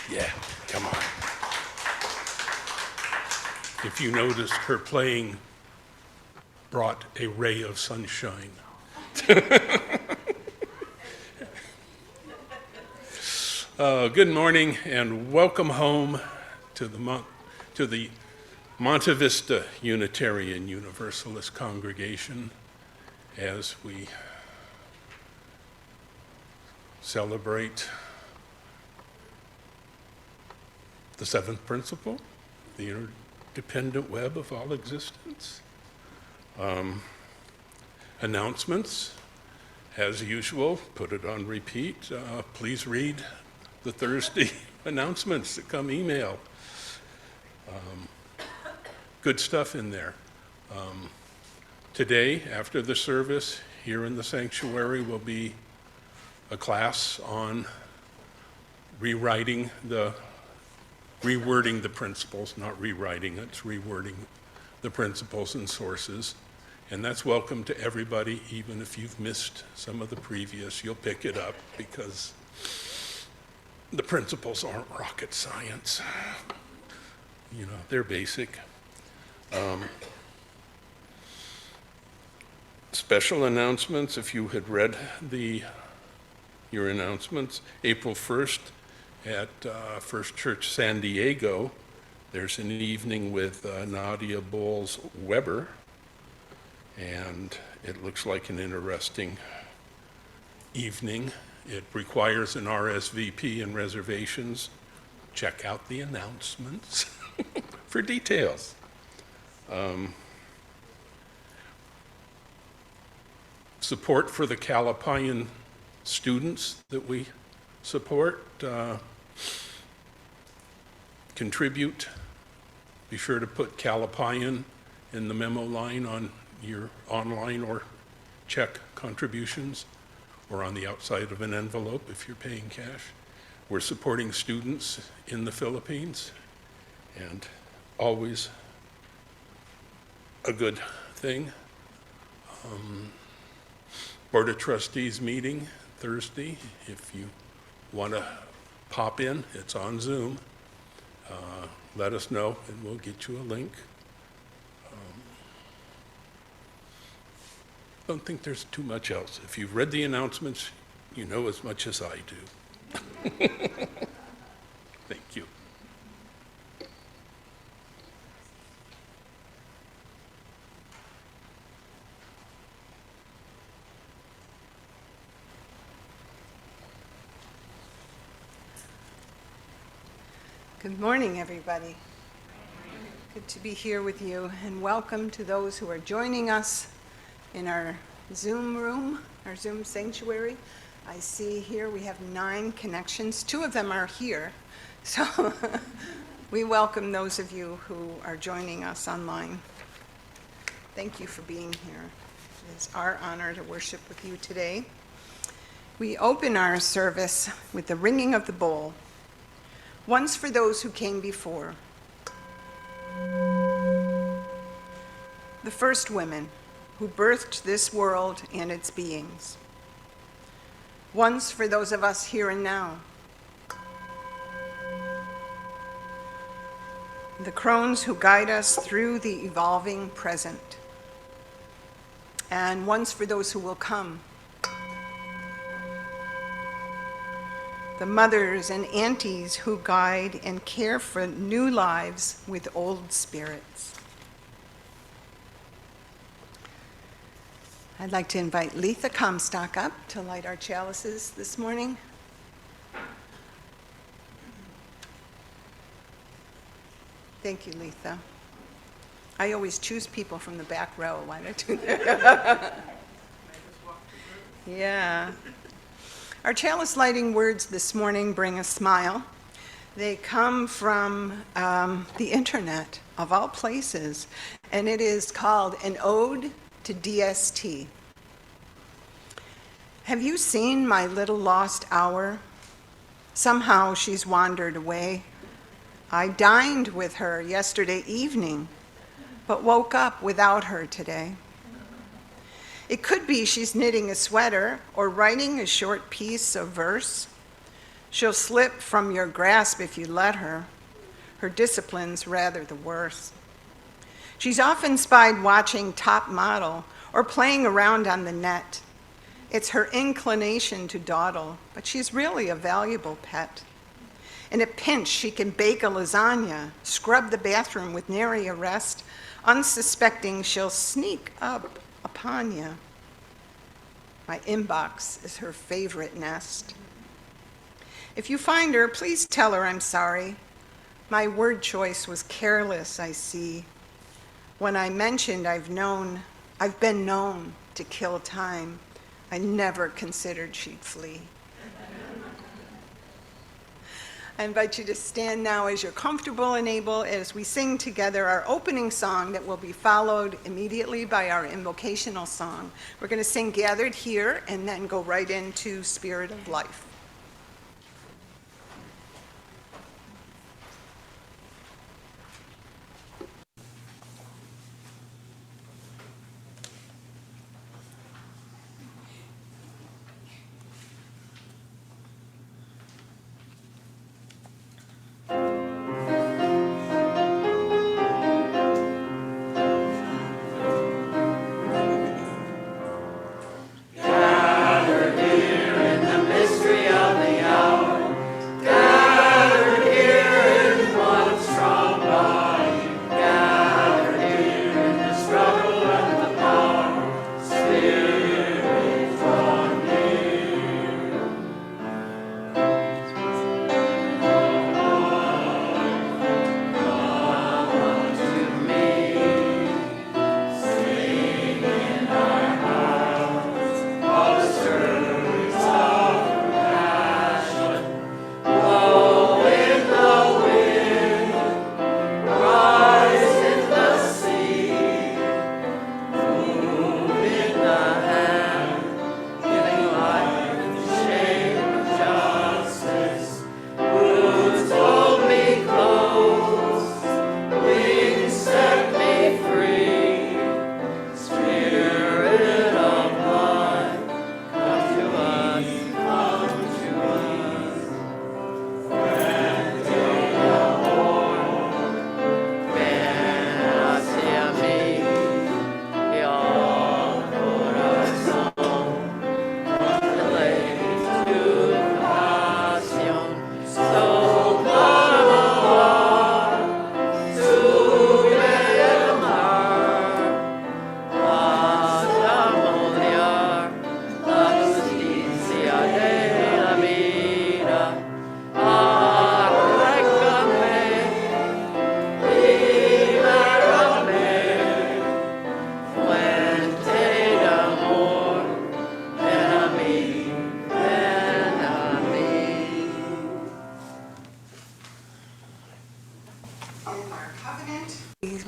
Yeah, come on. If you noticed, her playing brought a ray of sunshine. Good morning and welcome home to the Monte Vista Unitarian Universalist congregation as we celebrate the seventh principle, the interdependent web of all existence. Announcements, as usual, put it on repeat. Please read the Thursday announcements that come email. Good stuff in there. Today, after the service, here in the sanctuary will be a class on rewording the principles, not rewriting, it's rewording the principles and sources. And that's welcome to everybody, even if you've missed some of the previous, you'll pick it up because the principles aren't rocket science. You know, they're basic. Special announcements, if you had read your announcements, April 1st at First Church San Diego, there's an evening with Nadia Bowles-Weber, and it looks like an interesting evening. It requires an RSVP and reservations. Check out the announcements for details. Support for the Calipian students that we support. Contribute. Be sure to put Calipian in the memo line on your online or check contributions, or on the outside of an envelope if you're paying cash. We're supporting students in the Philippines, and always a good thing. Board of Trustees meeting Thursday. If you want to pop in, it's on Zoom. Let us know and we'll get you a link. Don't think there's too much else. If you've read the announcements, you know as much as I do. Thank you. Good morning, everybody. Good to be here with you, and welcome to those who are joining us in our Zoom room, our Zoom sanctuary. I see here we have 9 connections. 2 of them are here, so we welcome those of you who are joining us online. Thank you for being here. It is our honor to worship with you today. We open our service with the ringing of the bowl. Once for those who came before. The first women who birthed this world and its beings. Once for those of us here and now. The crones who guide us through the evolving present. And once for those who will come. The mothers and aunties who guide and care for new lives with old spirits. I'd like to invite Letha Comstock up to light our chalices this morning. Thank you, Letha. I always choose people from the back row. Why don't I do that? Yeah. Our chalice lighting words this morning bring a smile. They come from the internet, of all places, and it is called An Ode to DST. Have you seen my little lost hour? Somehow she's wandered away. I dined with her yesterday evening, but woke up without her today. It could be she's knitting a sweater or writing a short piece of verse. She'll slip from your grasp if you let her. Her discipline's rather the worst. She's often spied watching Top Model or playing around on the net. It's her inclination to dawdle, but she's really a valuable pet. In a pinch, she can bake a lasagna, scrub the bathroom with nary a rest. Unsuspecting, she'll sneak up upon you. My inbox is her favorite nest. If you find her, please tell her I'm sorry. My word choice was careless, I see. When I mentioned I've been known to kill time, I never considered she'd flee. I invite you to stand now as you're comfortable and able as we sing together our opening song that will be followed immediately by our invocational song. We're going to sing Gathered Here and then go right into Spirit of Life.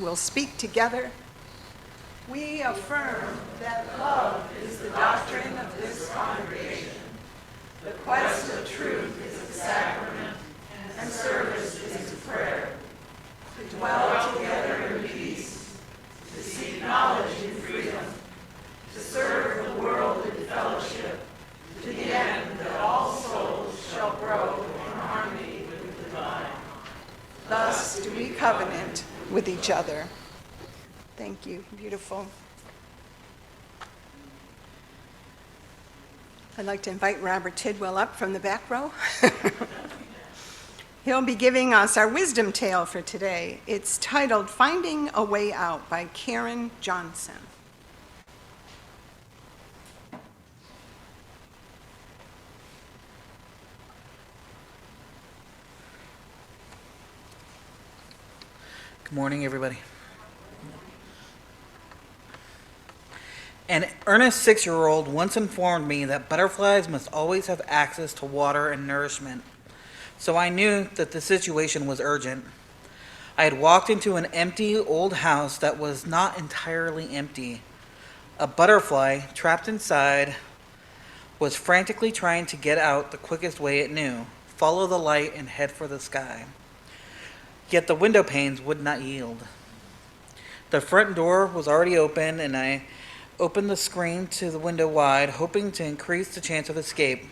We'll speak together. We affirm that love is the doctrine of this congregation. The quest of truth is the sacrament, and service is prayer. To dwell together in peace, to seek knowledge in freedom, to serve the world in fellowship, to the end that all souls shall grow in harmony with the divine. Thus do we covenant with each other. Thank you. Beautiful. I'd like to invite Robert Tidwell up from the back row. He'll be giving us our wisdom tale for today. It's titled Finding a Way Out by Karen Johnson. Good morning, everybody. An earnest 6-year-old once informed me that butterflies must always have access to water and nourishment, so I knew that the situation was urgent. I had walked into an empty old house that was not entirely empty. A butterfly, trapped inside, was frantically trying to get out the quickest way it knew, follow the light and head for the sky. Yet the window panes would not yield. The front door was already open, and I opened the screen to the window wide, hoping to increase the chance of escape.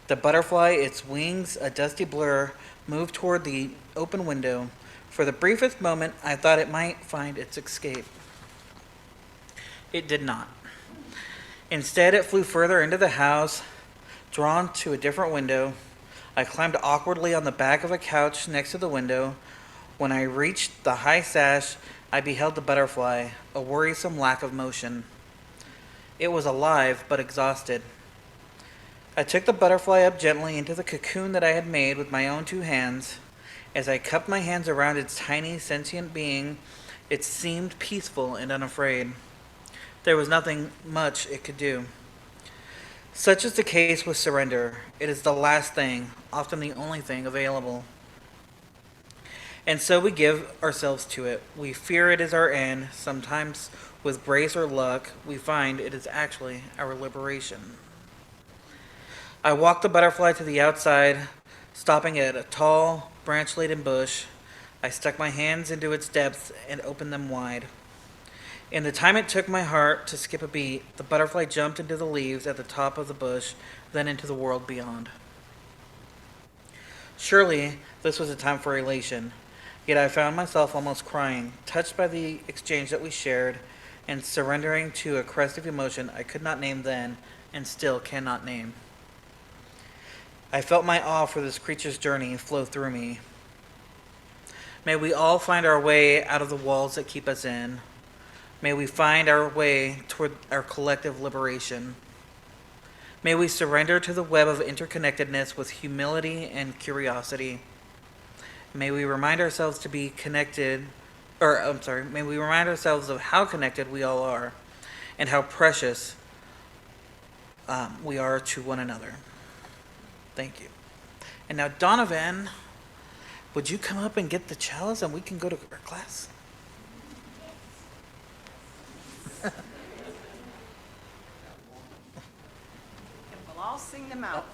The butterfly, its wings a dusty blur, moved toward the open window. For the briefest moment, I thought it might find its escape. It did not. Instead, it flew further into the house, drawn to a different window. I climbed awkwardly on the back of a couch next to the window. When I reached the high sash, I beheld the butterfly, a worrisome lack of motion. It was alive, but exhausted. I took the butterfly up gently into the cocoon that I had made with my own 2 hands. As I cupped my hands around its tiny, sentient being, it seemed peaceful and unafraid. There was nothing much it could do. Such is the case with surrender. It is the last thing, often the only thing available. And so we give ourselves to it. We fear it is our end. Sometimes, with grace or luck, we find it is actually our liberation. I walked the butterfly to the outside, stopping at a tall, branch-laden bush. I stuck my hands into its depths and opened them wide. In the time it took my heart to skip a beat, the butterfly jumped into the leaves at the top of the bush, then into the world beyond. Surely, this was a time for elation. Yet I found myself almost crying, touched by the exchange that we shared, and surrendering to a crest of emotion I could not name then, and still cannot name. I felt my awe for this creature's journey flow through me. May we all find our way out of the walls that keep us in. May we find our way toward our collective liberation. May we surrender to the web of interconnectedness with humility and curiosity. May we remind ourselves to be connected, may we remind ourselves of how connected we all are and how precious we are to one another. Thank you. And now, Donovan, would you come up and get the chalice and we can go to our class? And we'll all sing them out.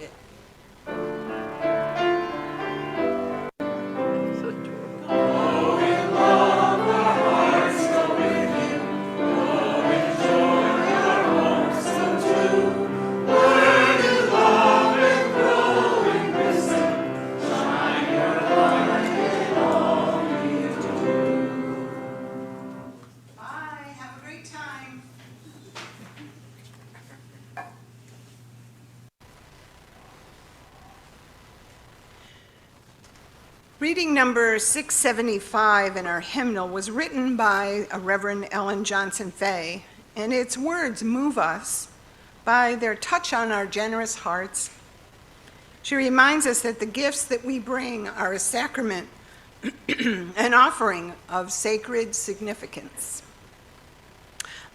Reading number 675 in our hymnal was written by a Reverend Ellen Johnson Fay, and its words move us by their touch on our generous hearts. She reminds us that the gifts that we bring are a sacrament, an offering of sacred significance.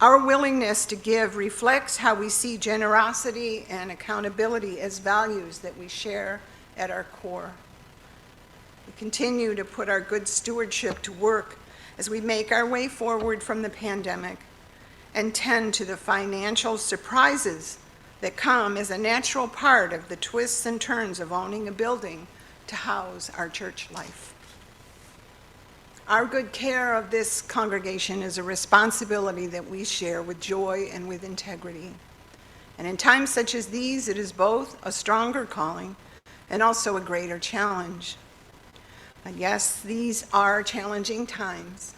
Our willingness to give reflects how we see generosity and accountability as values that we share at our core. We continue to put our good stewardship to work as we make our way forward from the pandemic and tend to the financial surprises that come as a natural part of the twists and turns of owning a building to house our church life. Our good care of this congregation is a responsibility that we share with joy and with integrity. And in times such as these, it is both a stronger calling and also a greater challenge. And yes, these are challenging times,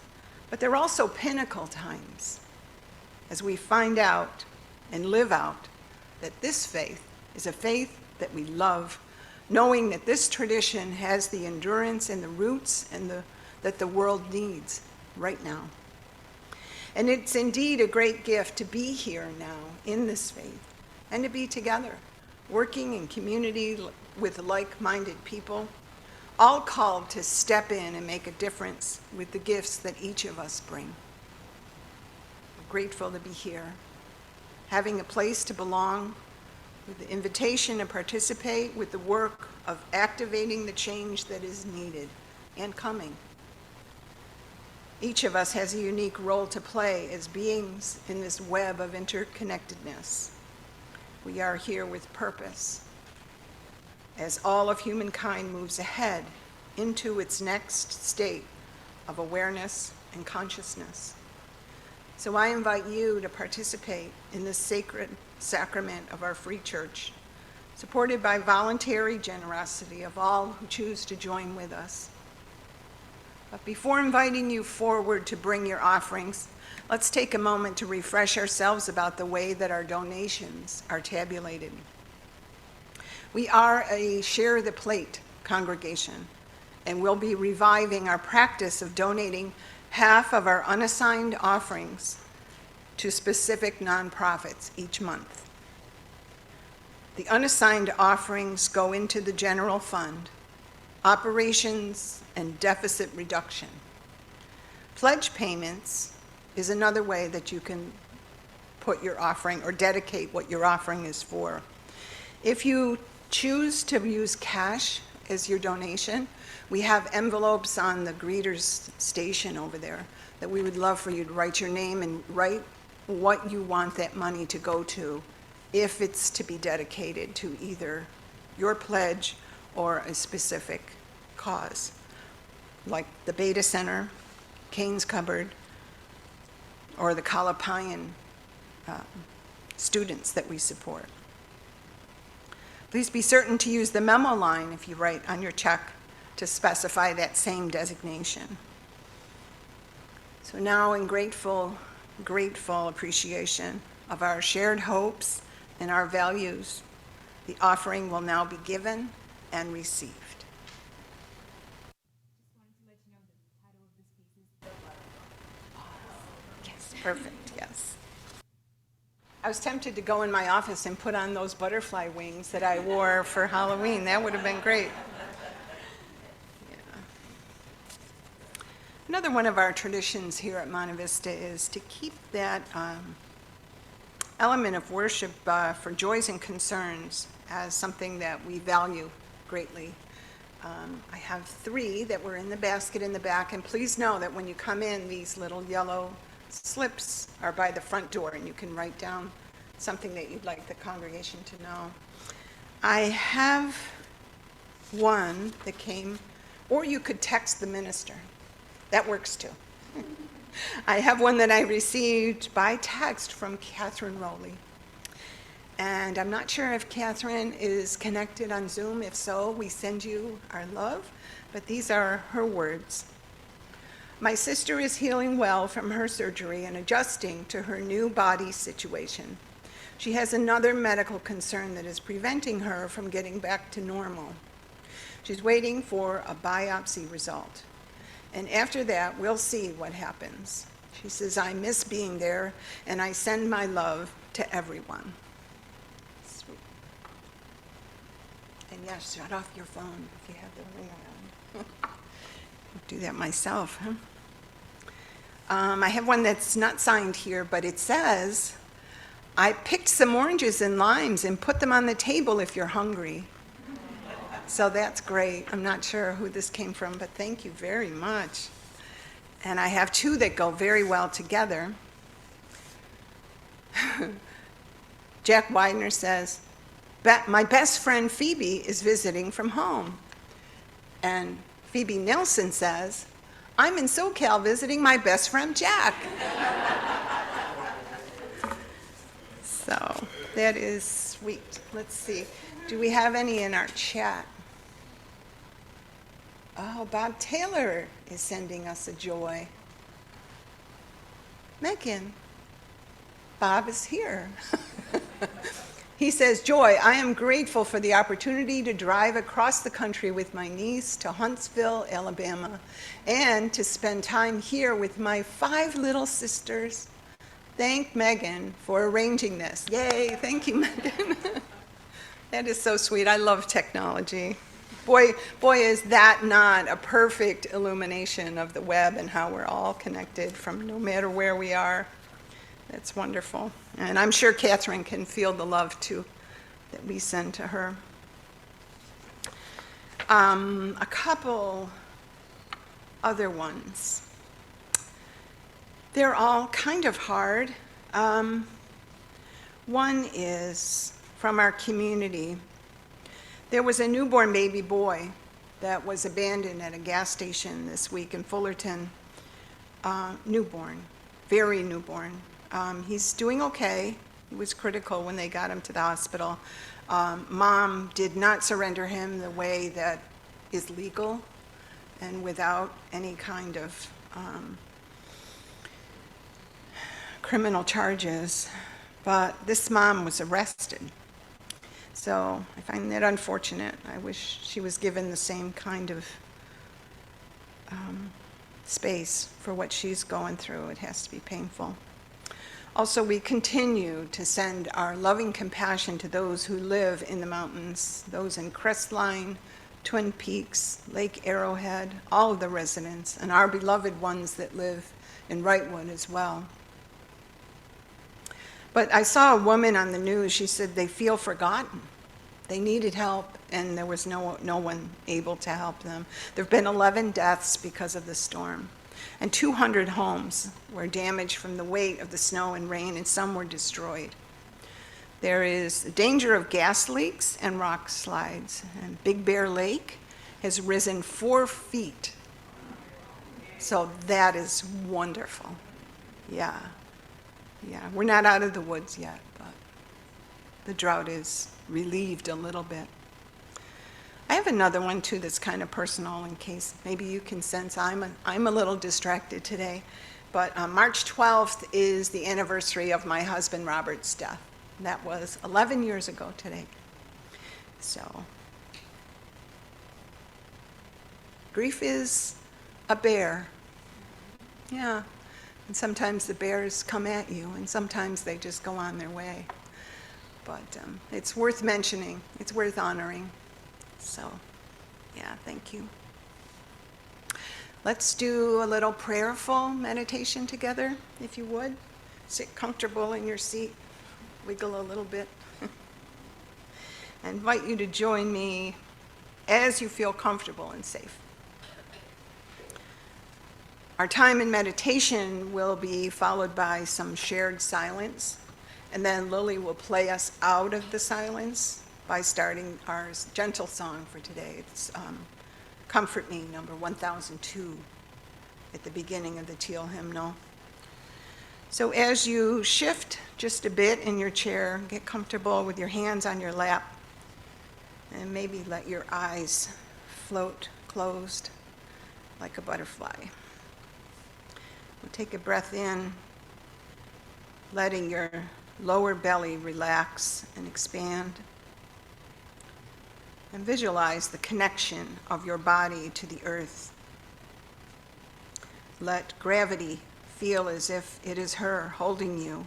but they're also pinnacle times as we find out and live out that this faith is a faith that we love, knowing that this tradition has the endurance and the roots and that the world needs right now. And it's indeed a great gift to be here now in this faith and to be together, working in community with like-minded people, all called to step in and make a difference with the gifts that each of us bring. We're grateful to be here, having a place to belong, with the invitation to participate with the work of activating the change that is needed and coming. Each of us has a unique role to play as beings in this web of interconnectedness. We are here with purpose, as all of humankind moves ahead into its next state of awareness and consciousness. So I invite you to participate in this sacred sacrament of our free church supported by voluntary generosity of all who choose to join with us. But before inviting you forward to bring your offerings, let's take a moment to refresh ourselves about the way that our donations are tabulated. We are a share the plate congregation, and we'll be reviving our practice of donating half of our unassigned offerings to specific nonprofits each month. The unassigned offerings go into the general fund, operations, and deficit reduction. Pledge payments is another way that you can put your offering or dedicate what your offering is for. If you choose to use cash as your donation, we have envelopes on the greeters station over there that we would love for you to write your name and write what you want that money to go to, if it's to be dedicated to either your pledge or a specific cause, like the Beta Center, Cain's Cupboard, or the Kalapayan students that we support. Please be certain to use the memo line if you write on your check to specify that same designation. So now, in grateful appreciation of our shared hopes and our values, the offering will now be given and received. Yes, perfect, yes. I was tempted to go in my office and put on those butterfly wings that I wore for Halloween. That would have been great. Yeah. Another one of our traditions here at Monte Vista is to keep that element of worship for joys and concerns as something that we value greatly. I have 3 that were in the basket in the back, and please know that when you come in, these little yellow slips are by the front door, and you can write down something that you'd like the congregation to know. I have one that came, or you could text the minister. That works too. I have one that I received by text from Catherine Rowley. And I'm not sure if Catherine is connected on Zoom. If so, we send you our love. But these are her words. My sister is healing well from her surgery and adjusting to her new body situation. She has another medical concern that is preventing her from getting back to normal. She's waiting for a biopsy result. And after that, we'll see what happens. She says, I miss being there, and I send my love to everyone. Sweet. And yes, shut off your phone if you have the ring around. Do that myself, huh? I have one that's not signed here, but it says, I picked some oranges and limes and put them on the table if you're hungry. So that's great. I'm not sure who this came from, but thank you very much. And I have 2 that go very well together. Jack Widener says, my best friend Phoebe is visiting from home. And Phoebe Nilsson says, I'm in SoCal visiting my best friend Jack. So that is sweet. Let's see. Do we have any in our chat? Oh, Bob Taylor is sending us a joy. Megan, Bob is here. He says, Joy, I am grateful for the opportunity to drive across the country with my niece to Huntsville, Alabama, and to spend time here with my 5 little sisters. Thank Megan for arranging this. Yay, thank you, Megan. That is so sweet. I love technology. Boy, is that not a perfect illumination of the web and how we're all connected from no matter where we are. That's wonderful. And I'm sure Catherine can feel the love, too, that we send to her. A couple other ones. They're all kind of hard. One is from our community. There was a newborn baby boy that was abandoned at a gas station this week in Fullerton. Newborn, very newborn. He's doing okay. He was critical when they got him to the hospital. Mom did not surrender him the way that is legal and without any kind of criminal charges, but this mom was arrested. So I find that unfortunate. I wish she was given the same kind of space for what she's going through. It has to be painful. Also, we continue to send our loving compassion to those who live in the mountains, those in Crestline, Twin Peaks, Lake Arrowhead, all of the residents, and our beloved ones that live in Wrightwood as well. But I saw a woman on the news, she said they feel forgotten. They needed help, and there was no one able to help them. There have been 11 deaths because of the storm, and 200 homes were damaged from the weight of the snow and rain, and some were destroyed. There is a danger of gas leaks and rock slides, and Big Bear Lake has risen 4 feet. So that is wonderful. Yeah, we're not out of the woods yet, but the drought is relieved a little bit. I have another one too that's kind of personal in case maybe you can sense I'm a little distracted today. But March 12th is the anniversary of my husband Robert's death. That was 11 years ago today. So grief is a bear. Yeah. And sometimes the bears come at you, and sometimes they just go on their way. But it's worth mentioning. It's worth honoring. So, yeah, thank you. Let's do a little prayerful meditation together, if you would. Sit comfortable in your seat. Wiggle a little bit. I invite you to join me as you feel comfortable and safe. Our time in meditation will be followed by some shared silence, and then Lily will play us out of the silence by starting our gentle song for today. It's Comfort Me, number 1002, at the beginning of the Teal hymnal. So as you shift just a bit in your chair, get comfortable with your hands on your lap, and maybe let your eyes float closed like a butterfly. We'll take a breath in, letting your lower belly relax and expand. And visualize the connection of your body to the earth. Let gravity feel as if it is her holding you.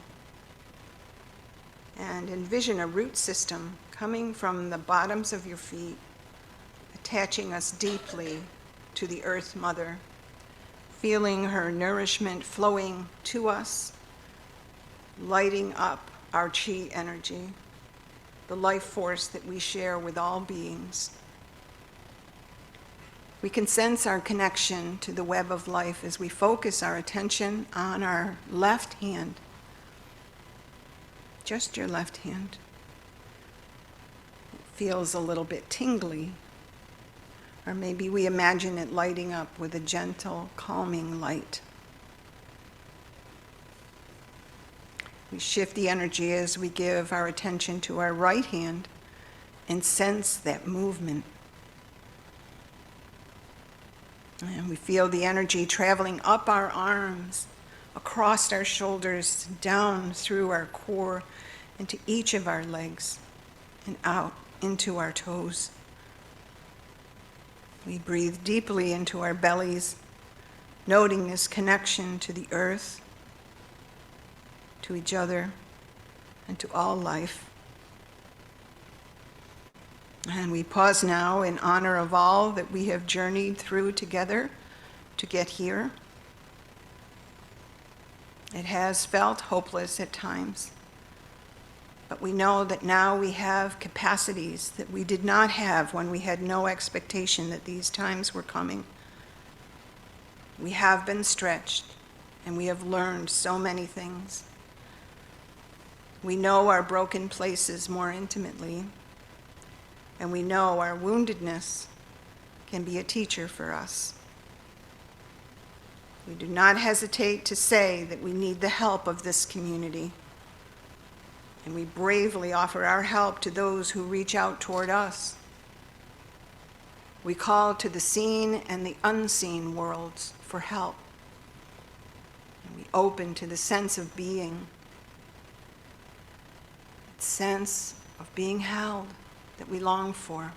And envision a root system coming from the bottoms of your feet, attaching us deeply to the earth mother, feeling her nourishment flowing to us, lighting up our chi energy, the life force that we share with all beings. We can sense our connection to the web of life as we focus our attention on our left hand, just your left hand. It feels a little bit tingly, or maybe we imagine it lighting up with a gentle, calming light. We shift the energy as we give our attention to our right hand and sense that movement. And we feel the energy traveling up our arms, across our shoulders, down through our core, into each of our legs, and out into our toes. We breathe deeply into our bellies, noting this connection to the earth, to each other, and to all life. And we pause now in honor of all that we have journeyed through together to get here. It has felt hopeless at times, but we know that now we have capacities that we did not have when we had no expectation that these times were coming. We have been stretched, and we have learned so many things. We know our broken places more intimately, and we know our woundedness can be a teacher for us. We do not hesitate to say that we need the help of this community. and we bravely offer our help to those who reach out toward us. We call to the seen and the unseen worlds for help. And we open to the sense of being, that sense of being held that we long for.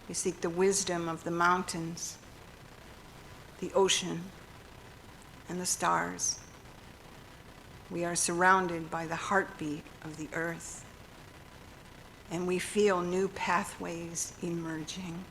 We seek the wisdom of the mountains, the ocean, and the stars. We are surrounded by the heartbeat of the earth, and we feel new pathways emerging.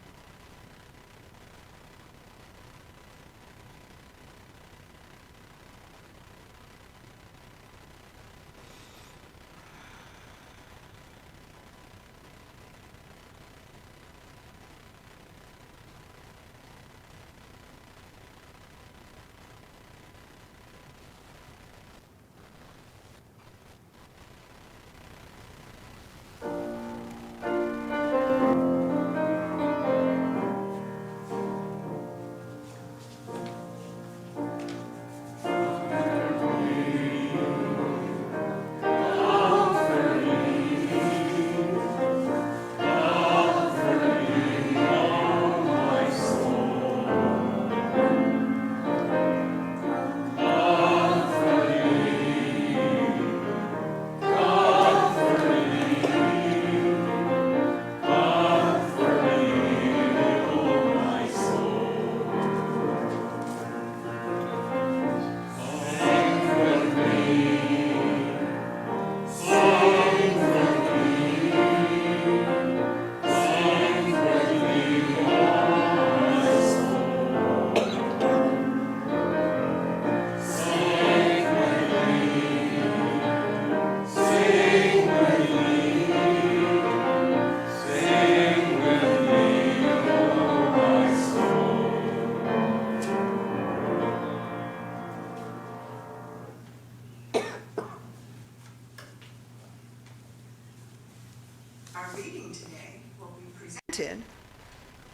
Our reading today will be presented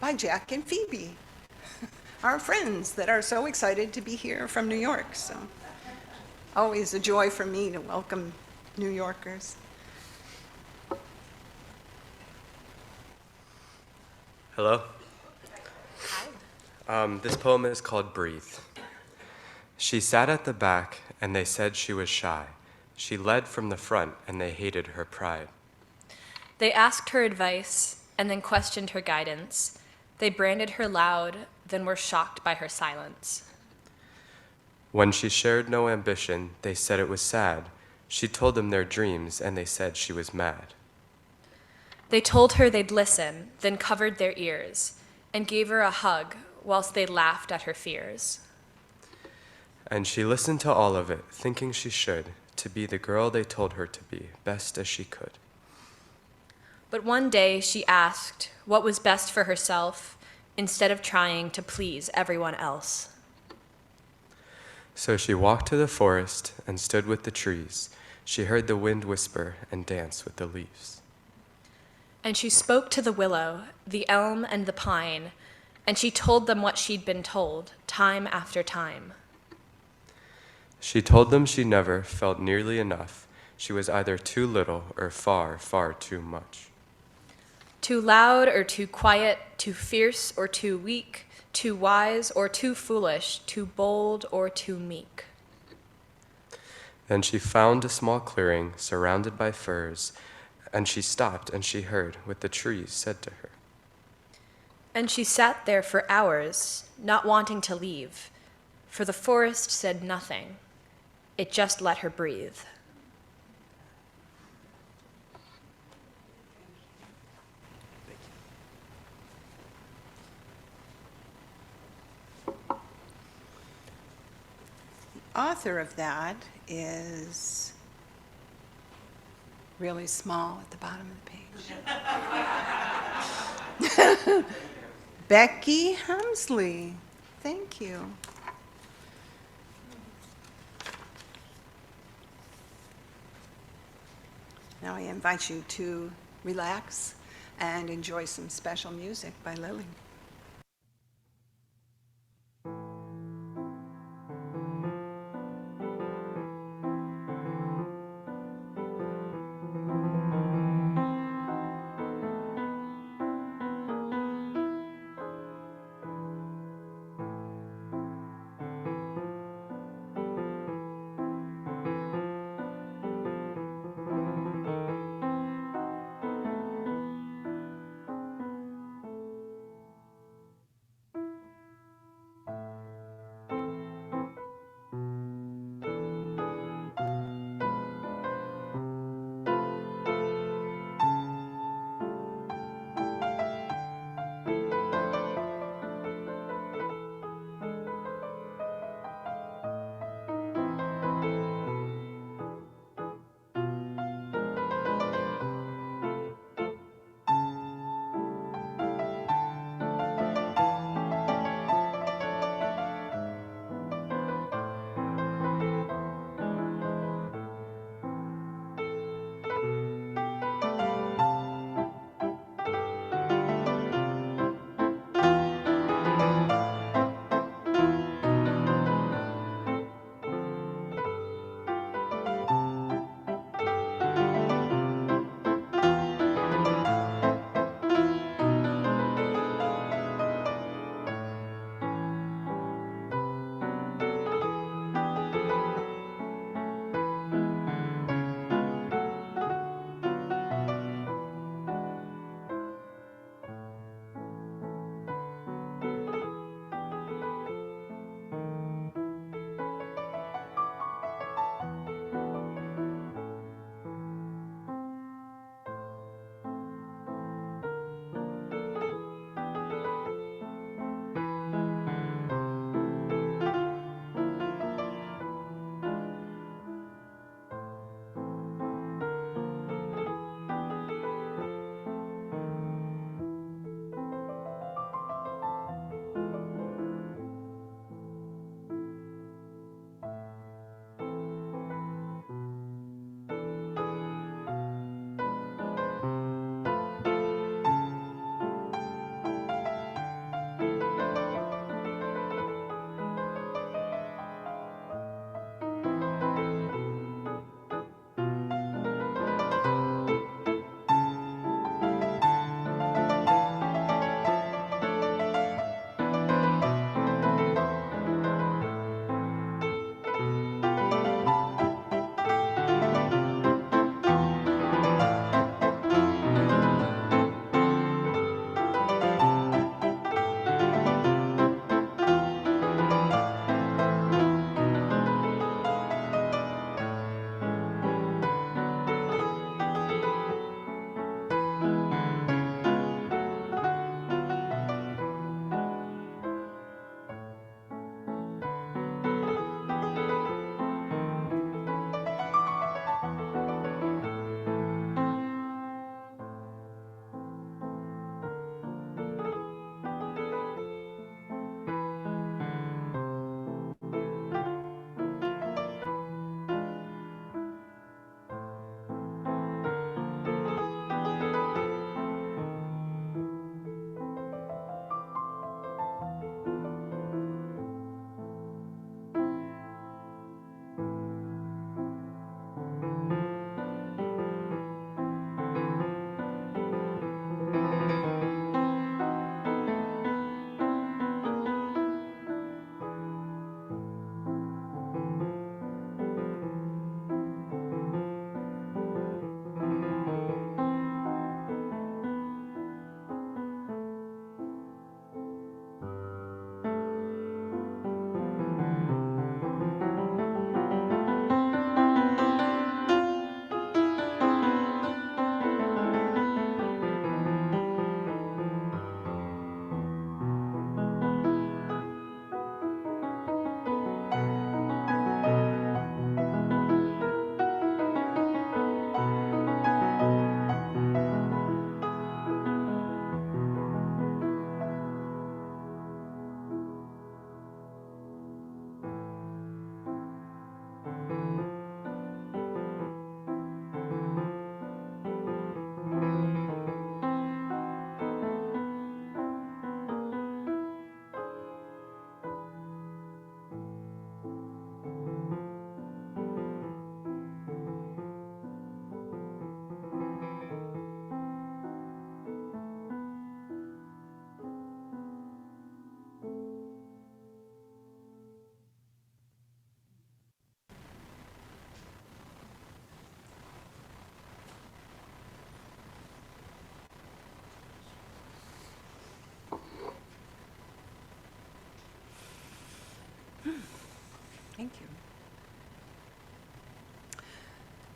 by Jack and Phoebe, our friends that are so excited to be here from New York. So, always a joy for me to welcome New Yorkers. Hello. This poem is called Breathe. She sat at the back, and they said she was shy. She led from the front, and they hated her pride. They asked her advice and then questioned her guidance. They branded her loud, then were shocked by her silence. When she shared no ambition, they said it was sad. She told them their dreams, and they said she was mad. They told her they'd listen, then covered their ears, and gave her a hug whilst they laughed at her fears. And she listened to all of it, thinking she should, to be the girl they told her to be, best as she could. But one day she asked what was best for herself instead of trying to please everyone else. So she walked to the forest and stood with the trees. She heard the wind whisper and dance with the leaves. And she spoke to the willow, the elm, and the pine, and she told them what she'd been told, time after time. She told them she never felt nearly enough. She was either too little or far, far too much. Too loud or too quiet, too fierce or too weak, too wise or too foolish, too bold or too meek. Then she found a small clearing surrounded by firs, and she stopped and she heard what the trees said to her. And she sat there for hours, not wanting to leave, for the forest said nothing. It just let her breathe. The author of that is really small at the bottom of the page. Becky Hemsley. Thank you. Now I invite you to relax and enjoy some special music by Lily.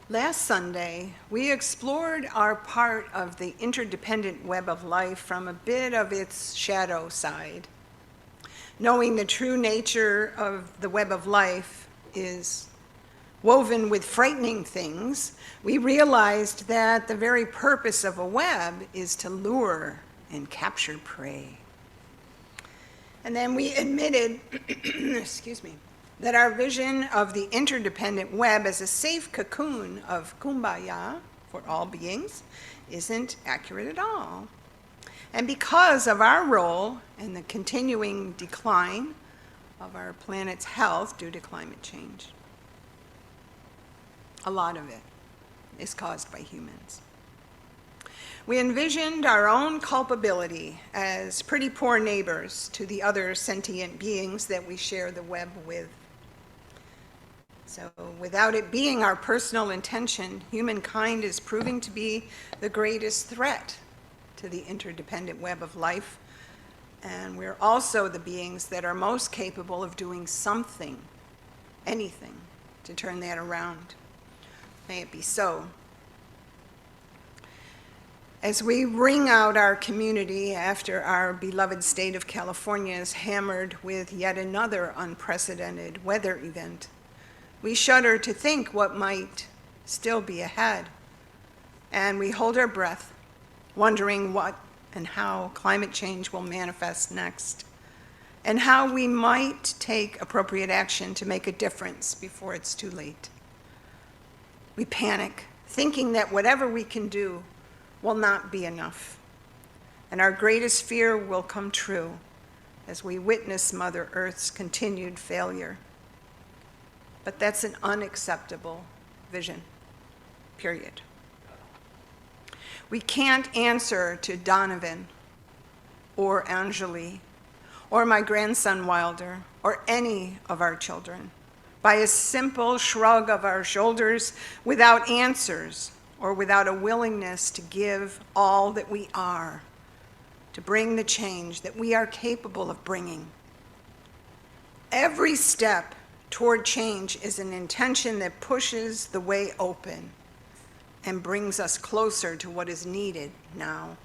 Last Sunday, we explored our part of the interdependent web of life from a bit of its shadow side. Knowing the true nature of the web of life is woven with frightening things, we realized that the very purpose of a web is to lure and capture prey. And then we admitted, excuse me, that our vision of the interdependent web as a safe cocoon of kumbaya for all beings isn't accurate at all. And because of our role in the continuing decline of our planet's health due to climate change, a lot of it is caused by humans. We envisioned our own culpability as pretty poor neighbors to the other sentient beings that we share the web with. So without it being our personal intention, humankind is proving to be the greatest threat to the interdependent web of life. And we're also the beings that are most capable of doing something, anything, to turn that around. May it be so. As we wring out our community after our beloved state of California is hammered with yet another unprecedented weather event, we shudder to think what might still be ahead. And we hold our breath, wondering what and how climate change will manifest next, and how we might take appropriate action to make a difference before it's too late. We panic, thinking that whatever we can do will not be enough, and our greatest fear will come true as we witness Mother Earth's continued failure. But that's an unacceptable vision, period. We can't answer to Donovan or Anjali or my grandson Wilder or any of our children by a simple shrug of our shoulders without answers or without a willingness to give all that we are to bring the change that we are capable of bringing. Every step toward change is an intention that pushes the way open and brings us closer to what is needed now.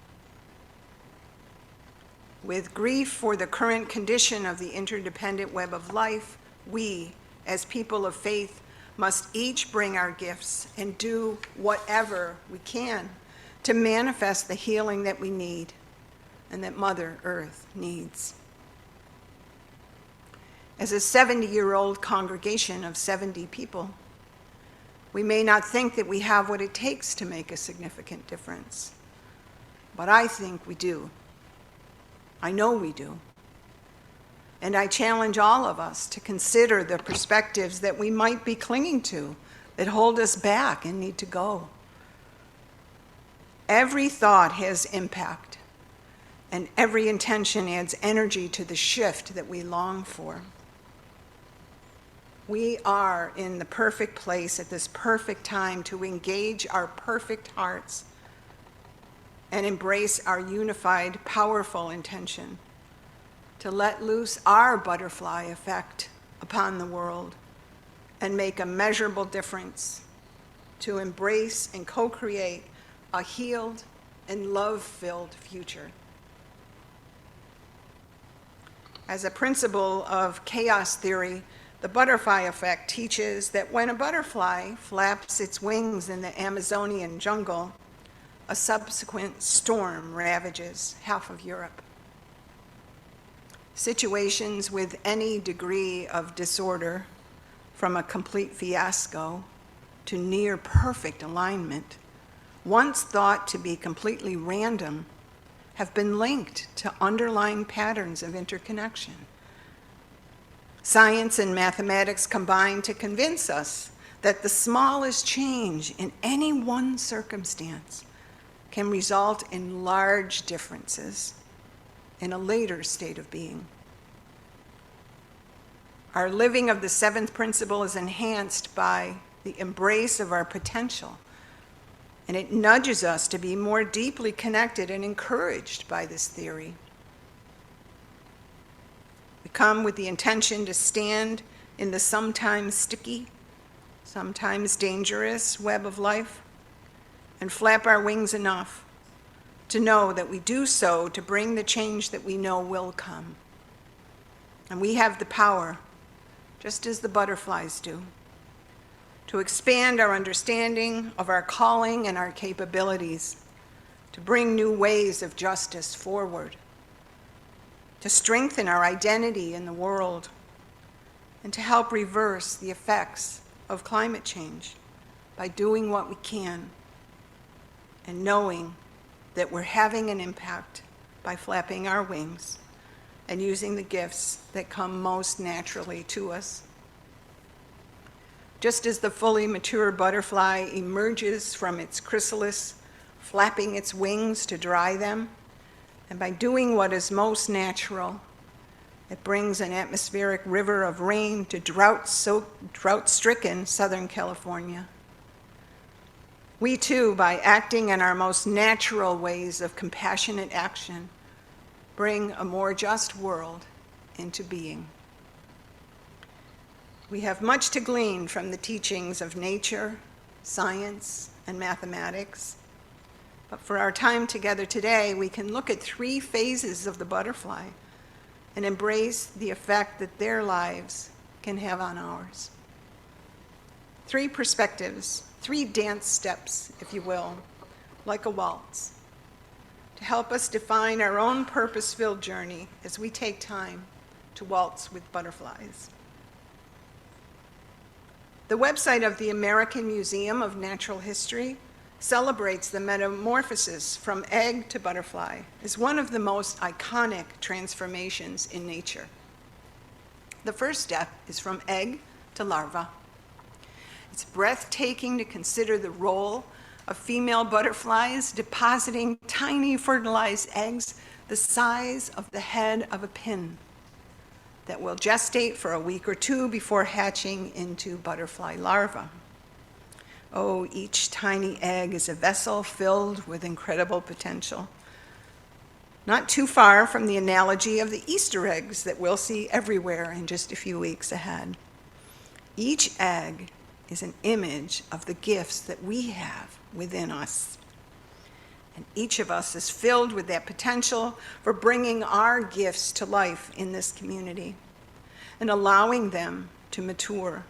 With grief for the current condition of the interdependent web of life, we, as people of faith, must each bring our gifts and do whatever we can to manifest the healing that we need and that Mother Earth needs. As a 70-year-old congregation of 70 people, we may not think that we have what it takes to make a significant difference, but I think we do. I know we do. And I challenge all of us to consider the perspectives that we might be clinging to that hold us back and need to go. Every thought has impact, and every intention adds energy to the shift that we long for. We are in the perfect place at this perfect time to engage our perfect hearts and embrace our unified, powerful intention to let loose our butterfly effect upon the world and make a measurable difference, to embrace and co-create a healed and love-filled future. As a principle of chaos theory, the butterfly effect teaches that when a butterfly flaps its wings in the Amazonian jungle, a subsequent storm ravages half of Europe. Situations with any degree of disorder, from a complete fiasco to near perfect alignment, once thought to be completely random, have been linked to underlying patterns of interconnection. Science and mathematics combine to convince us that the smallest change in any one circumstance can result in large differences in a later state of being. Our living of the seventh principle is enhanced by the embrace of our potential, and it nudges us to be more deeply connected and encouraged by this theory. We come with the intention to stand in the sometimes sticky, sometimes dangerous web of life, and flap our wings enough to know that we do so to bring the change that we know will come. And we have the power, just as the butterflies do, to expand our understanding of our calling and our capabilities, to bring new ways of justice forward, to strengthen our identity in the world, and to help reverse the effects of climate change by doing what we can and knowing that we're having an impact by flapping our wings and using the gifts that come most naturally to us. Just as the fully mature butterfly emerges from its chrysalis, flapping its wings to dry them, and by doing what is most natural, it brings an atmospheric river of rain to drought-stricken Southern California. We too, by acting in our most natural ways of compassionate action, bring a more just world into being. We have much to glean from the teachings of nature, science, and mathematics. But for our time together today, we can look at 3 phases of the butterfly and embrace the effect that their lives can have on ours. 3 perspectives, 3 dance steps, if you will, like a waltz, to help us define our own purpose-filled journey as we take time to waltz with butterflies. The website of the American Museum of Natural History celebrates the metamorphosis from egg to butterfly as one of the most iconic transformations in nature. The first step is from egg to larva. It's breathtaking to consider the role of female butterflies depositing tiny fertilized eggs the size of the head of a pin that will gestate for a week or 2 before hatching into butterfly larvae. Oh, each tiny egg is a vessel filled with incredible potential. Not too far from the analogy of the Easter eggs that we'll see everywhere in just a few weeks ahead. Each egg is an image of the gifts that we have within us. And each of us is filled with that potential for bringing our gifts to life in this community and allowing them to mature,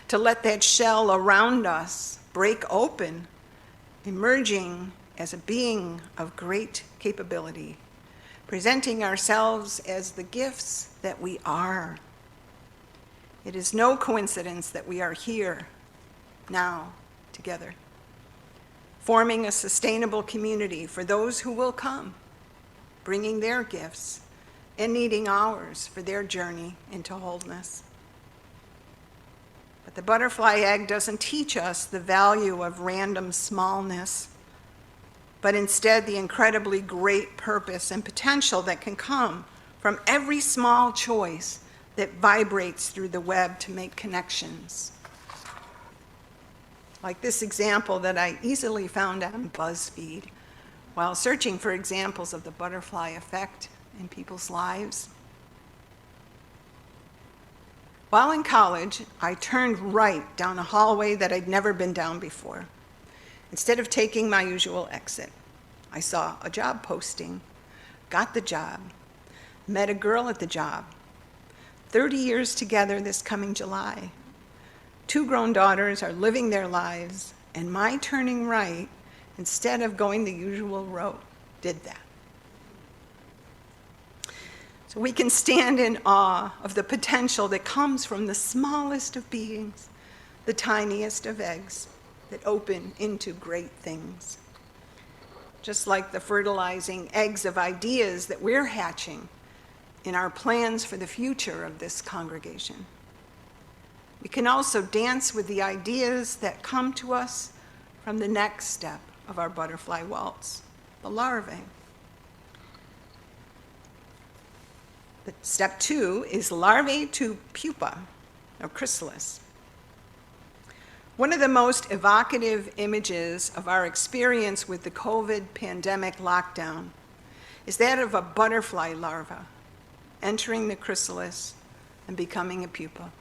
to let that shell around us break open, emerging as a being of great capability, presenting ourselves as the gifts that we are. It is no coincidence that we are here now together, forming a sustainable community for those who will come, bringing their gifts and needing ours for their journey into wholeness. But the butterfly egg doesn't teach us the value of random smallness, but instead the incredibly great purpose and potential that can come from every small choice that vibrates through the web to make connections. Like this example that I easily found on BuzzFeed while searching for examples of the butterfly effect in people's lives. While in college, I turned right down a hallway that I'd never been down before. Instead of taking my usual exit, I saw a job posting, got the job, met a girl at the job. 30 years together this coming July. 2 grown daughters are living their lives, and my turning right, instead of going the usual route, did that. So we can stand in awe of the potential that comes from the smallest of beings, the tiniest of eggs that open into great things. Just like the fertilizing eggs of ideas that we're hatching in our plans for the future of this congregation. We can also dance with the ideas that come to us from the next step of our butterfly waltz, the larvae. But step 2 is larvae to pupa, or chrysalis. One of the most evocative images of our experience with the COVID pandemic lockdown is that of a butterfly larva entering the chrysalis and becoming a pupa.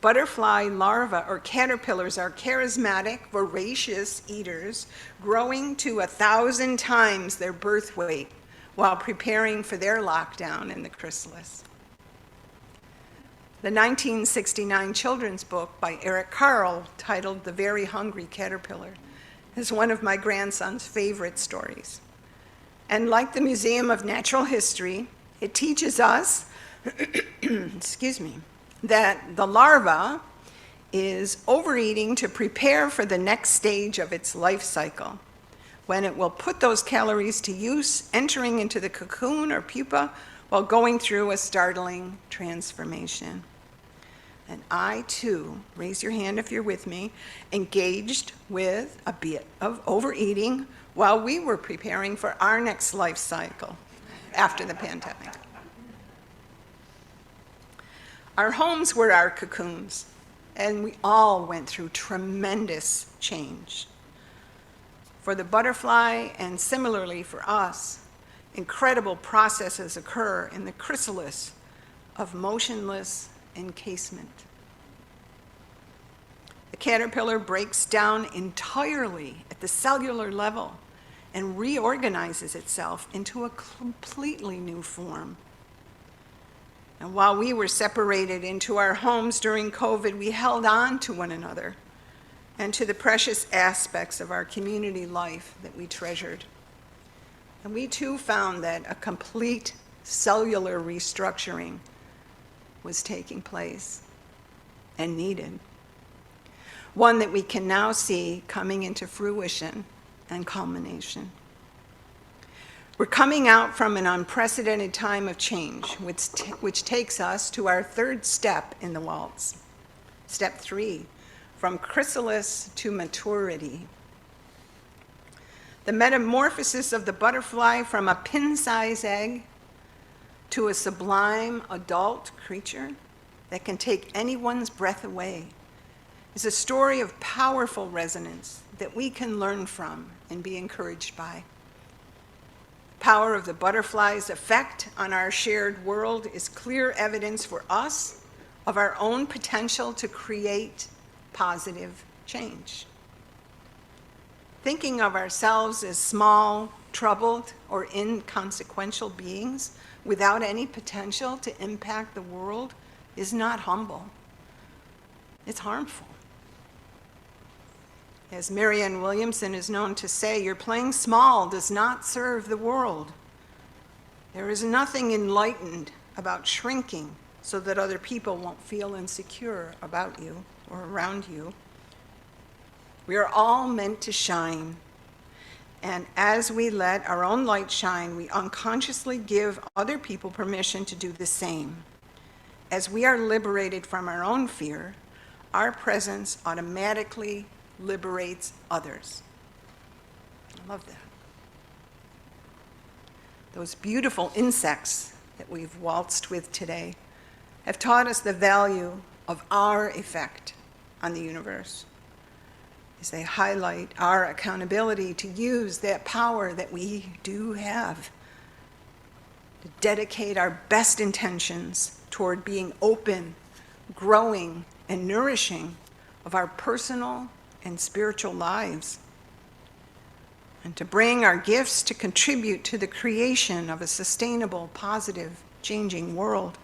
Butterfly larvae or caterpillars are charismatic, voracious eaters, growing to 1,000 times their birth weight while preparing for their lockdown in the chrysalis. The 1969 children's book by Eric Carle, titled The Very Hungry Caterpillar, is one of my grandson's favorite stories. And like the Museum of Natural History, it teaches us, excuse me, that the larva is overeating to prepare for the next stage of its life cycle, when it will put those calories to use, entering into the cocoon or pupa while going through a startling transformation. And I, too, raise your hand if you're with me, engaged with a bit of overeating while we were preparing for our next life cycle after the pandemic. Our homes were our cocoons, and we all went through tremendous change. For the butterfly, and similarly for us, incredible processes occur in the chrysalis of motionless encasement. The caterpillar breaks down entirely at the cellular level and reorganizes itself into a completely new form. And while we were separated into our homes during COVID, we held on to one another and to the precious aspects of our community life that we treasured. And we too found that a complete cellular restructuring was taking place and needed. One that we can now see coming into fruition and culmination. We're coming out from an unprecedented time of change, which takes us to our third step in the waltz. Step 3, from chrysalis to maturity. The metamorphosis of the butterfly from a pin-size egg to a sublime adult creature that can take anyone's breath away is a story of powerful resonance that we can learn from and be encouraged by. The power of the butterfly's effect on our shared world is clear evidence for us of our own potential to create positive change. Thinking of ourselves as small, troubled, or inconsequential beings without any potential to impact the world is not humble. It's harmful. As Marianne Williamson is known to say, your playing small does not serve the world. There is nothing enlightened about shrinking so that other people won't feel insecure about you or around you. We are all meant to shine. And as we let our own light shine, we unconsciously give other people permission to do the same. As we are liberated from our own fear, our presence automatically liberates others. I love that. Those beautiful insects that we've waltzed with today have taught us the value of our effect on the universe, as they highlight our accountability to use that power that we do have, to dedicate our best intentions toward being open, growing, and nourishing of our personal and spiritual lives, and to bring our gifts to contribute to the creation of a sustainable, positive, changing world,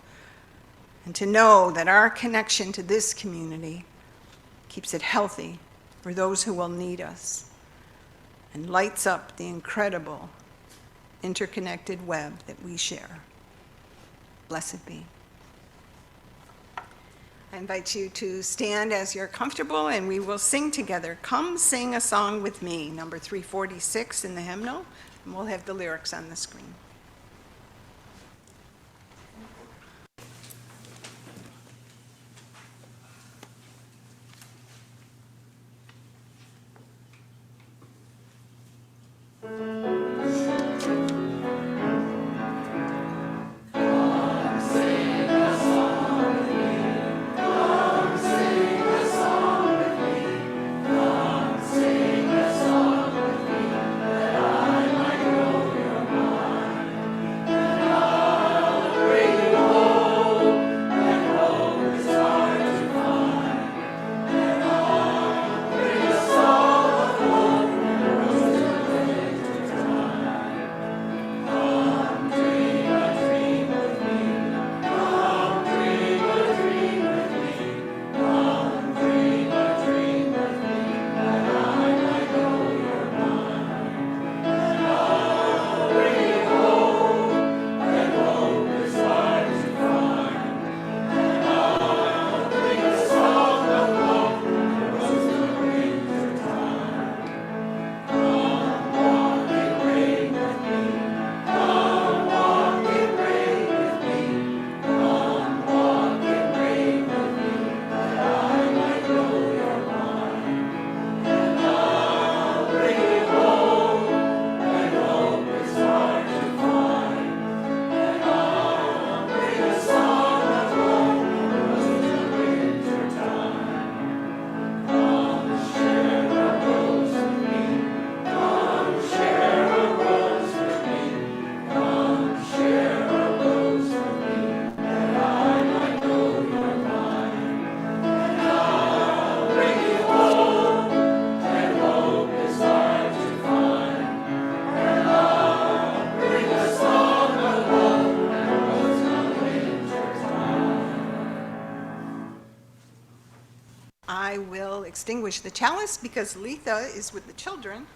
and to know that our connection to this community keeps it healthy for those who will need us, and lights up the incredible interconnected web that we share. Blessed be. I invite you to stand as you're comfortable, and we will sing together. Come Sing a Song with Me, number 346 in the hymnal, and we'll have the lyrics on the screen. extinguish the chalice because Letha is with the children.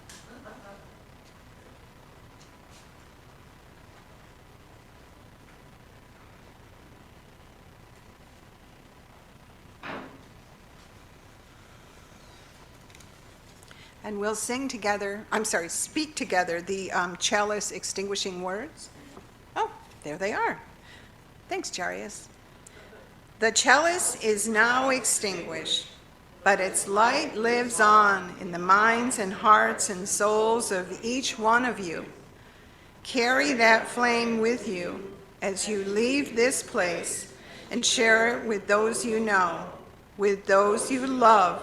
And we'll sing together, speak together the chalice extinguishing words. Oh, there they are. Thanks, Jaryus. The chalice is now extinguished, but its light lives on in the minds and hearts and souls of each one of you. Carry that flame with you as you leave this place and share it with those you know, with those you love,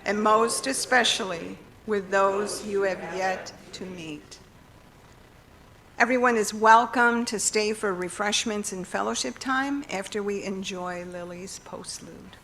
and most especially with those you have yet to meet. Everyone is welcome to stay for refreshments and fellowship time after we enjoy Lily's postlude.